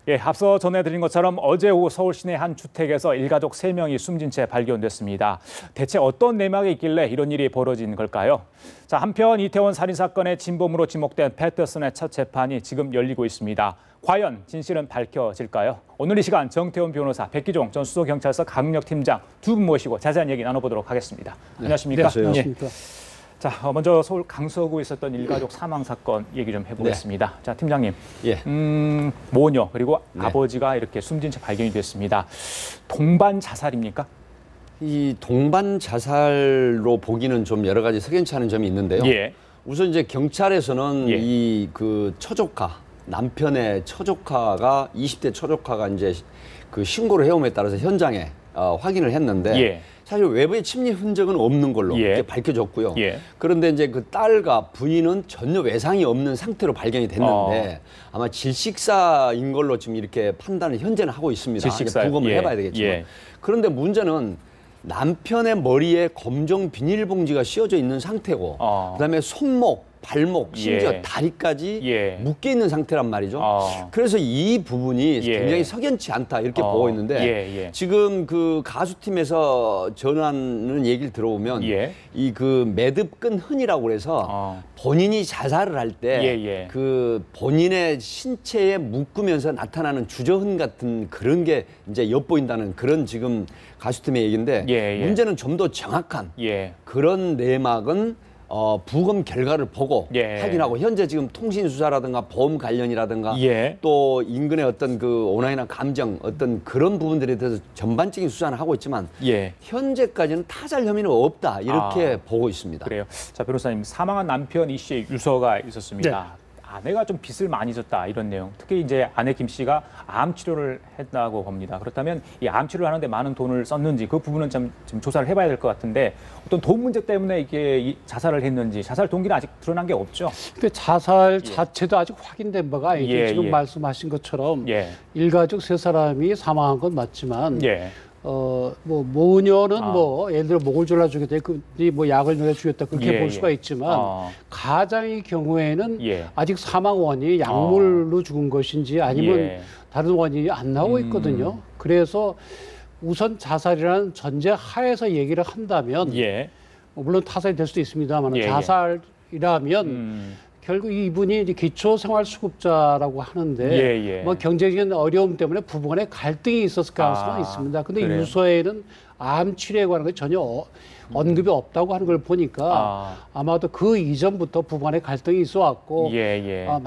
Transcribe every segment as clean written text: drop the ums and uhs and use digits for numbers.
예, 앞서 전해드린 것처럼 어제 오후 서울 시내 한 주택에서 일가족 3명이 숨진 채 발견됐습니다. 대체 어떤 내막이 있길래 이런 일이 벌어진 걸까요? 자, 한편 이태원 살인사건의 진범으로 지목된 패터슨의 첫 재판이 지금 열리고 있습니다. 과연 진실은 밝혀질까요? 오늘 이 시간 정태훈 변호사, 백기종 전 수서경찰서 강력팀장 두 분 모시고 자세한 얘기 나눠보도록 하겠습니다. 네. 안녕하십니까? 네, 안녕하십니까? 자, 먼저 서울 강서구에 있었던 일가족 사망 사건 얘기 좀 해보겠습니다. 네. 자, 팀장님, 모녀 그리고 아버지가 이렇게 숨진 채 발견이 됐습니다. 동반 자살입니까? 이 동반 자살로 보기는 좀 여러 가지 석연치 않은 점이 있는데요. 우선 이제 경찰에서는 이 그 처조카, 남편의 처조카가 20대 처조카가 이제 그 신고를 해옴에 따라서 현장에 확인을 했는데. 사실 외부의 침입 흔적은 없는 걸로 이렇게 밝혀졌고요. 그런데 이제 그 딸과 부인은 전혀 외상이 없는 상태로 발견이 됐는데 아마 질식사인 걸로 지금 이렇게 판단을 현재는 하고 있습니다. 부검을 해봐야 되겠지만. 그런데 문제는 남편의 머리에 검정 비닐봉지가 씌워져 있는 상태고 그다음에 손목, 발목, 심지어 다리까지 묶여 있는 상태란 말이죠. 그래서 이 부분이 굉장히 석연치 않다 이렇게 보고 있는데 지금 그 가수팀에서 전하는 얘기를 들어보면 이 그 매듭끈 흔이라고 그래서 본인이 자살을 할 때 그 본인의 신체에 묶으면서 나타나는 주저흔 같은 그런 게 이제 엿보인다는 그런 지금 가수팀의 얘기인데 문제는 좀 더 정확한 그런 내막은 부검 결과를 보고 확인하고 현재 지금 통신 수사라든가 보험 관련이라든가 또 인근의 어떤 그 온화이나 감정 어떤 그런 부분들에 대해서 전반적인 수사는 하고 있지만 현재까지는 타살 혐의는 없다 이렇게 보고 있습니다. 그래요. 자, 변호사님, 사망한 남편 이 씨의 유서가 있었습니다. 아내가 좀 빚을 많이 졌다 이런 내용. 특히 이제 아내 김 씨가 암 치료를 했다고 봅니다. 그렇다면 이 암 치료를 하는데 많은 돈을 썼는지 그 부분은 좀 조사를 해봐야 될 것 같은데 어떤 돈 문제 때문에 이게 자살을 했는지 자살 동기는 아직 드러난 게 없죠. 근데 자살 자체도 아직 확인된 바가 아니죠. 지금 말씀하신 것처럼 일가족 3사람이 사망한 건 맞지만. 뭐 모녀는 뭐 예를 들어 목을 졸라주겠다, 뭐 약을 넣어 주겠다 그렇게 볼 수가 있지만 가장의 경우에는 아직 사망 원인이 약물로 죽은 것인지 아니면 다른 원인이 안 나오고 있거든요. 그래서 우선 자살이라는 전제 하에서 얘기를 한다면 물론 타살이 될 수도 있습니다만 자살이라면 결국 이분이 이제 기초생활수급자라고 하는데 뭐 경제적인 어려움 때문에 부부간에 갈등이 있었을 가능성은 있습니다. 근데 유서에는 암 치료에 관한 게 전혀 언급이 없다고 하는 걸 보니까 아마도 그 이전부터 부부간에 갈등이 있어 왔고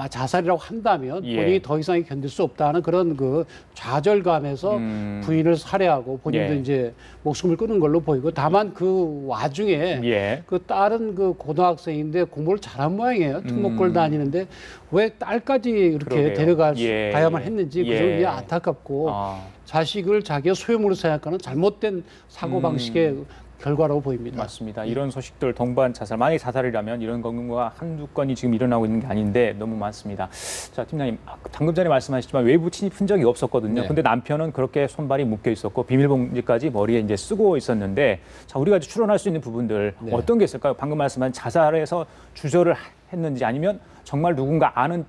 자살이라고 한다면 본인이 더 이상 견딜 수 없다는 그런 그 좌절감에서 부인을 살해하고 본인도 이제 목숨을 끊은 걸로 보이고 다만 그 와중에 그 딸은 그 고등학생인데 공부를 잘한 모양이에요. 특목고를 다니는데 왜 딸까지 이렇게 데려가야만 했는지 그 점이 안타깝고 자식을 자기의 소유물로 생각하는 잘못된 사고방식의 결과라고 보입니다. 맞습니다. 이런 소식들 동반 자살, 만약에 자살이라면 이런 경우가 한두 건이 지금 일어나고 있는 게 아닌데 너무 많습니다. 자, 팀장님, 방금 전에 말씀하셨지만 외부 침입 흔적이 없었거든요. 근데 남편은 그렇게 손발이 묶여 있었고 비닐봉지까지 머리에 이제 쓰고 있었는데 자, 우리가 추론할 수 있는 부분들 어떤 게 있을까요? 방금 말씀한 자살해서 주저를 했는지 아니면 정말 누군가 아는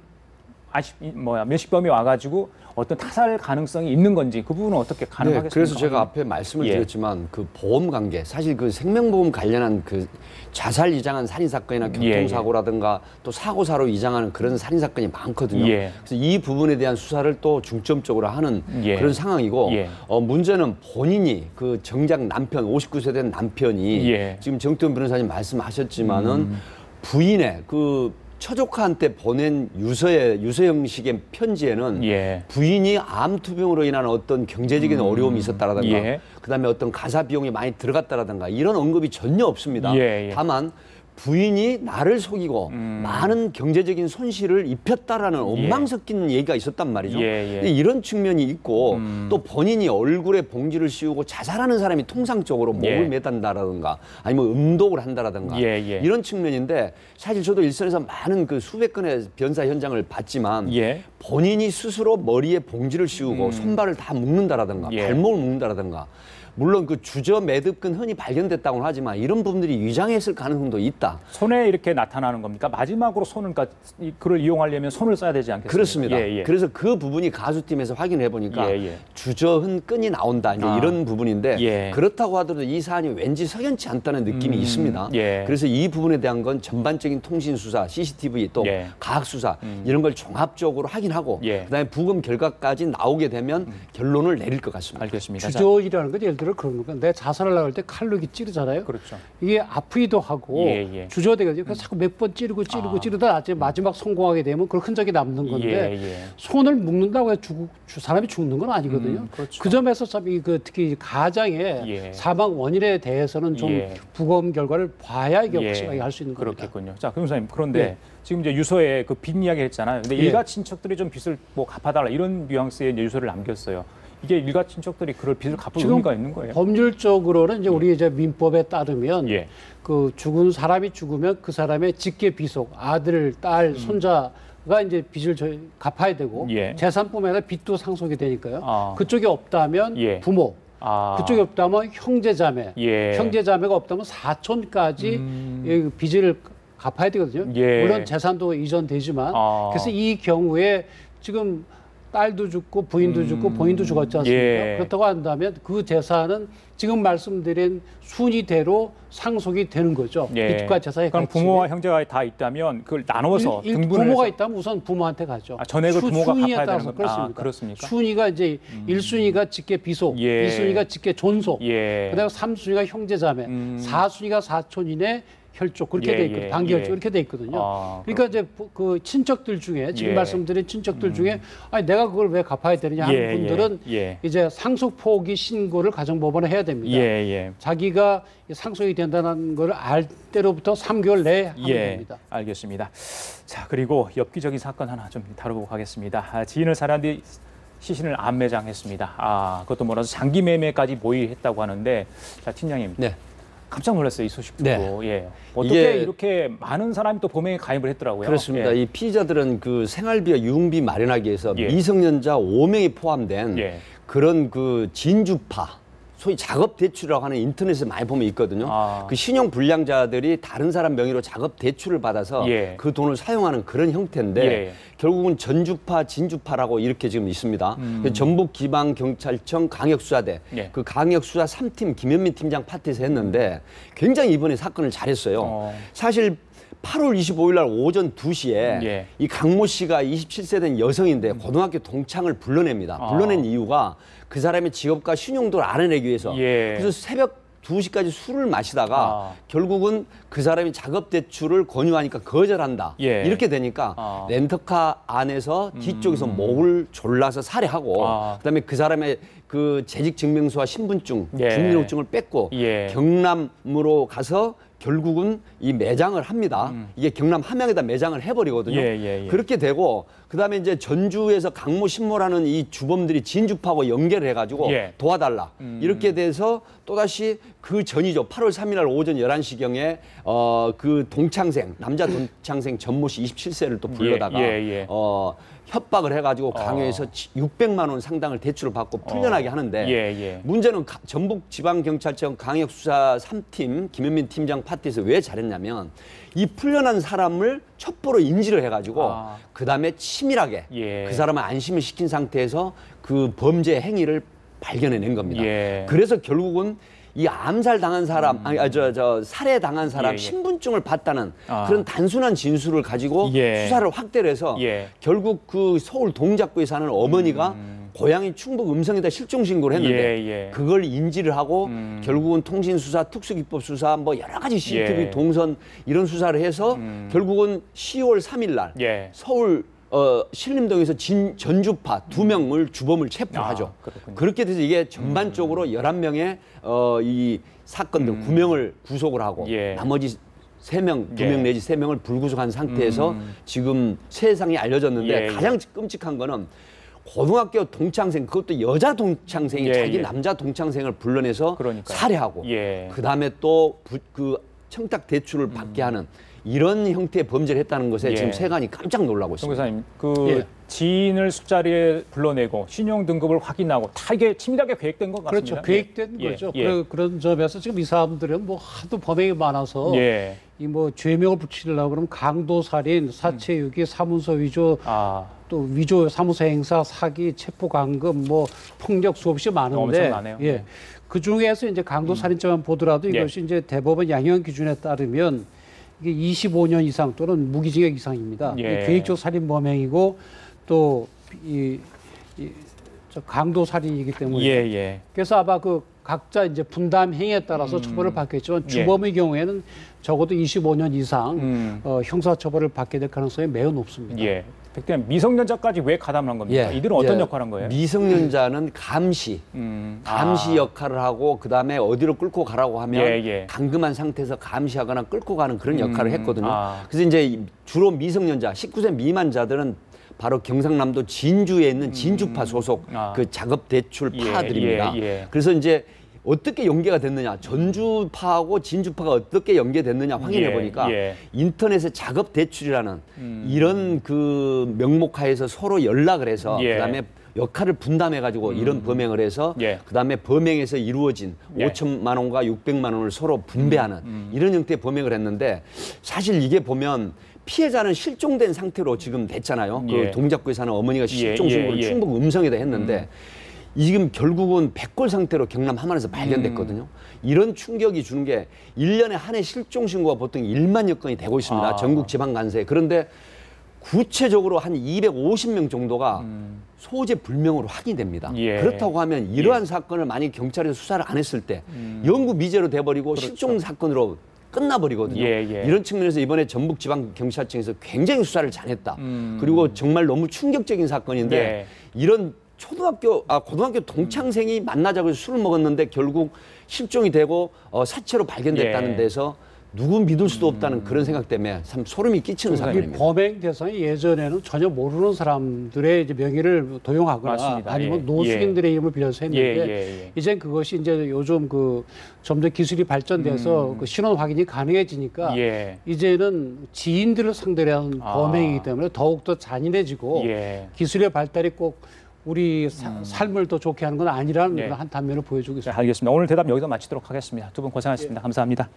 면식범이 와가지고 어떤 타살 가능성이 있는 건지 그 부분은 어떻게 가능하겠습니까? 그래서 제가 앞에 말씀을 드렸지만 그 보험 관계, 사실 그 생명보험 관련한 그 자살 이장한 살인 사건이나 교통사고라든가 또 사고사로 이장하는 그런 살인 사건이 많거든요. 그래서 이 부분에 대한 수사를 또 중점적으로 하는 그런 상황이고 문제는 본인이 그 정작 남편 59세 된 남편이 지금 정태훈 변호사님 말씀하셨지만은 부인의 그 처조카한테 보낸 유서 형식의 편지에는 부인이 암투병으로 인한 어떤 경제적인 어려움이 있었다라든가 그다음에 어떤 가사 비용이 많이 들어갔다라든가 이런 언급이 전혀 없습니다. 다만 부인이 나를 속이고 많은 경제적인 손실을 입혔다라는 원망 섞인 얘기가 있었단 말이죠. 근데 이런 측면이 있고 또 본인이 얼굴에 봉지를 씌우고 자살하는 사람이 통상적으로 목을 매단다라든가 아니면 음독을 한다라든가 이런 측면인데 사실 저도 일선에서 많은 그 수백 건의 변사 현장을 봤지만 본인이 스스로 머리에 봉지를 씌우고 손발을 다 묶는다라든가 발목을 묶는다라든가 물론 그 주저 매듭근 흔히 발견됐다고는 하지만 이런 부분들이 위장했을 가능성도 있다. 있다. 손에 이렇게 나타나는 겁니까? 마지막으로 손을, 그러니까 그걸 이용하려면 손을 써야 되지 않겠습니까? 그렇습니다. 예, 예. 그래서 그 부분이 가수팀에서 확인해 보니까 예, 예. 주저흔 끈이 나온다. 이제 이런 부분인데 예. 그렇다고 하더라도 이 사안이 왠지 석연치 않다는 느낌이 있습니다. 예. 그래서 이 부분에 대한 건 전반적인 통신 수사, CCTV 또 예. 과학 수사 이런 걸 종합적으로 확인하고 예. 그다음에 부검 결과까지 나오게 되면 결론을 내릴 것 같습니다. 알겠습니다. 주저이라는 건 예를 들어 그런 겁니다. 내 자살을 나갈 때 칼로 이렇게 찌르잖아요. 그렇죠. 이게 아프기도 하고 예, 예. 주저되거든요. 그래서 자꾸 몇 번 찌르다 마지막 성공하게 되면 그 흔적이 남는 건데 예, 예. 손을 묶는다고 해서 사람이 죽는 건 아니거든요. 그렇죠. 그 점에서 참 특히 가장의 예. 사망 원인에 대해서는 좀 예. 부검 결과를 봐야 이게 예. 확실하게 할 수 있는 겁니다. 그렇겠군요. 자, 변호사님, 그런데 예. 지금 이제 유서에 그 빚 이야기 했잖아요. 근데 예. 일가 친척들이 좀 빚을 뭐 갚아달라 이런 뉘앙스의 이제 유서를 남겼어요. 이게 일가 친척들이 그럴 빚을 갚을 의미가 있는 거예요? 법률적으로는 이제 우리 이제 민법에 따르면 예. 그 죽은 사람이 죽으면 그 사람의 직계 비속, 아들, 딸, 손자가 이제 빚을 갚아야 되고 예. 재산뿐만 아니라 빚도 상속이 되니까요. 아. 그쪽이 없다면 예. 부모, 아. 그쪽이 없다면 형제자매, 예. 형제자매가 없다면 사촌까지 이 빚을 갚아야 되거든요. 예. 물론 재산도 이전되지만 아. 그래서 이 경우에 지금 딸도 죽고 부인도 죽고 본인도 죽었지 않습니까? 예. 그렇다고 한다면 그 재산은 지금 말씀드린 순위대로 상속이 되는 거죠. 예. 빚과 재산의 그럼 가치. 부모와 형제가 다 있다면 그걸 나눠서 등분을 부모가 해서 있다면 우선 부모한테 가죠. 아, 전액을 부모가 순위에 갚아야 따라서 되는 건- 아, 그렇습니다. 그렇습니까? 순위가 이제 1순위가 직계 비속, 예. 2순위가 직계 존속, 예. 그다음에 3순위가 형제자매, 4순위가 사촌인의 혈족 그렇게 예, 돼 있거든요. 예, 단계혈족 예. 이렇게 돼 있거든요. 아, 그러니까 이제 그 친척들 중에 지금 예. 말씀드린 친척들 중에 아니 내가 그걸 왜 갚아야 되느냐 하는 예, 분들은 예. 이제 상속 포기 신고를 가정법원에 해야 됩니다. 예, 예. 자기가 상속이 된다는 걸 알 때로부터 3개월 내에 하면 예, 됩니다. 알겠습니다. 자, 그리고 엽기적인 사건 하나 좀 다뤄보고 가겠습니다. 지인을 살해한 뒤 시신을 암매장했습니다. 아, 그것도 몰라서 장기 매매까지 모의했다고 하는데, 자, 팀장님. 네. 깜짝 놀랐어요, 이 소식 듣고. 네. 예. 어떻게 이렇게 많은 사람이 또 범행에 가입을 했더라고요. 그렇습니다. 예. 이 피의자들은 그 생활비와 유흥비 마련하기 위해서 예. 미성년자 5명이 포함된 예. 그런 그 진주파 소위 작업 대출이라고 하는 인터넷에 많이 보면 있거든요. 아. 그 신용 불량자들이 다른 사람 명의로 작업 대출을 받아서 예. 그 돈을 사용하는 그런 형태인데 예. 결국은 전주파, 진주파라고 이렇게 지금 있습니다. 전북지방경찰청 강역수사대 예. 그 강역수사 3팀 김현민 팀장 파트에서 했는데 굉장히 이번에 사건을 잘했어요. 사실 8월 25일 날 오전 2시에 예. 이 강모 씨가 27세 된 여성인데 고등학교 동창을 불러냅니다. 불러낸 이유가 그 사람의 직업과 신용도를 알아내기 위해서. 예. 그래서 새벽 2시까지 술을 마시다가 결국은 그 사람이 작업 대출을 권유하니까 거절한다. 예. 이렇게 되니까 렌터카 안에서 뒤쪽에서 목을 졸라서 살해하고 그다음에 그 사람의 그 재직 증명서와 신분증, 예. 주민등록증을 뺏고 예. 경남으로 가서 결국은 이 매장을 합니다. 이게 경남 함양에다 매장을 해버리거든요. 예. 그렇게 되고 그다음에 이제 전주에서 강모 신모라는 이 주범들이 진주파하고 연결을 해가지고 예. 도와달라. 이렇게 돼서 또다시 그 전이죠. 8월 3일 날 오전 11시경에 그 동창생, 남자 동창생 전모 씨 27세를 또 불러다가 협박을 해가지고 강요해서 600만 원 상당을 대출을 받고 풀려나게 하는데 문제는 전북지방경찰청 강역수사 3팀 김현민 팀장 파트에서 왜 잘했냐면 이 풀려난 사람을 첩보로 인지를 해가지고 그다음에 치밀하게 그 사람을 안심을 시킨 상태에서 그 범죄 행위를 발견해낸 겁니다. 그래서 결국은 이 암살 당한 사람, 살해 당한 사람 신분증을 봤다는 그런 단순한 진술을 가지고 수사를 확대를 해서 결국 그 서울 동작구에 사는 어머니가 고향이 충북 음성에다 실종 신고를 했는데 그걸 인지를 하고 결국은 통신수사, 특수기법수사 뭐 여러 가지 CCTV 동선 이런 수사를 해서 결국은 10월 3일 날 서울 신림동에서 전주파 2명을 주범을 체포하죠. 그렇게 돼서 이게 전반적으로 11명의 이 사건들 9명을 구속을 하고 나머지 3명, 2명 내지 3명을 불구속한 상태에서 지금 세상에 알려졌는데 가장 끔찍한 거는 고등학교 동창생, 그것도 여자 동창생이 자기 남자 동창생을 불러내서 살해하고 그다음에 또 그 청탁 대출을 받게 하는 이런 형태의 범죄를 했다는 것에 지금 세간이 깜짝 놀라고 있습니다. 정 교사님, 지인을 술자리에 불러내고 신용 등급을 확인하고 다 이게 치밀하게 계획된 것 같습니다. 그렇죠. 계획된 거죠. 그런 점에서 지금 이 사람들은 뭐 하도 범행이 많아서 이 뭐 죄명을 붙이려고 그러면 강도살인, 사체유기, 사문서 위조, 또 위조 사무소 행사, 사기, 체포감금, 뭐 폭력 수없이 많은데 엄청나네요. 그 중에서 이제 강도살인죄만 보더라도 이것이 이제 대법원 양형 기준에 따르면 이게 25년 이상 또는 무기징역 이상입니다. 계획적 살인 범행이고 또 강도살인이기 때문에 그래서 아마 그 각자 이제 분담 행위에 따라서 처벌을 받겠지만 주범의 경우에는 적어도 25년 이상 형사처벌을 받게 될 가능성이 매우 높습니다. 백대장, 미성년자까지 왜 가담을 한 겁니까? 이들은 어떤 역할을 한 거예요? 미성년자는 감시 역할을 하고 그다음에 어디로 끌고 가라고 하면 감금한 상태에서 감시하거나 끌고 가는 그런 역할을 했거든요. 그래서 이제 주로 미성년자, 19세 미만자들은 바로 경상남도 진주에 있는 진주파 소속 그 작업 대출 파들입니다. 그래서 이제 어떻게 연계가 됐느냐, 전주파하고 진주파가 어떻게 연계됐느냐 확인해 보니까 인터넷에 작업 대출이라는 이런 그 명목하에서 서로 연락을 해서 그다음에 역할을 분담해 가지고 이런 범행을 해서 그다음에 범행에서 이루어진 5천만 원과 600만 원을 서로 분배하는 이런 형태의 범행을 했는데, 사실 이게 보면 피해자는 실종된 상태로 지금 됐잖아요. 그 동작구에 사는 어머니가 실종 신고를 충북 음성에다 했는데 지금 결국은 백골 상태로 경남 함안에서 발견됐거든요. 이런 충격이 주는 게 1년에 한 해 실종 신고가 보통 1만여 건이 되고 있습니다. 전국 지방 간세에. 그런데 구체적으로 한 250명 정도가 소재 불명으로 확인됩니다. 그렇다고 하면 이러한 사건을 만약 경찰에서 수사를 안 했을 때 영구 미제로 돼버리고 실종 사건으로 끝나버리거든요. 이런 측면에서 이번에 전북지방경찰청에서 굉장히 수사를 잘했다. 그리고 정말 너무 충격적인 사건인데 이런 고등학교 동창생이 만나자고 해서 술을 먹었는데 결국 실종이 되고 사체로 발견됐다는 데서 누구 믿을 수도 없다는 그런 생각 때문에 참 소름이 끼치는 사건입니다. 범행 대상이 예전에는 전혀 모르는 사람들의 이제 명의를 도용하거나 아니면 노숙인들의 이름을 빌려서 했는데 이젠 그것이 이제 요즘 그 점점 기술이 발전돼서 그 신원 확인이 가능해지니까 이제는 지인들을 상대로 한 범행이기 때문에 더욱더 잔인해지고 기술의 발달이 꼭 우리 삶을 더 좋게 하는 건 아니라는 한 단면을 보여주고 있습니다. 알겠습니다. 오늘 대답 여기서 마치도록 하겠습니다. 두 분 고생하셨습니다. 감사합니다.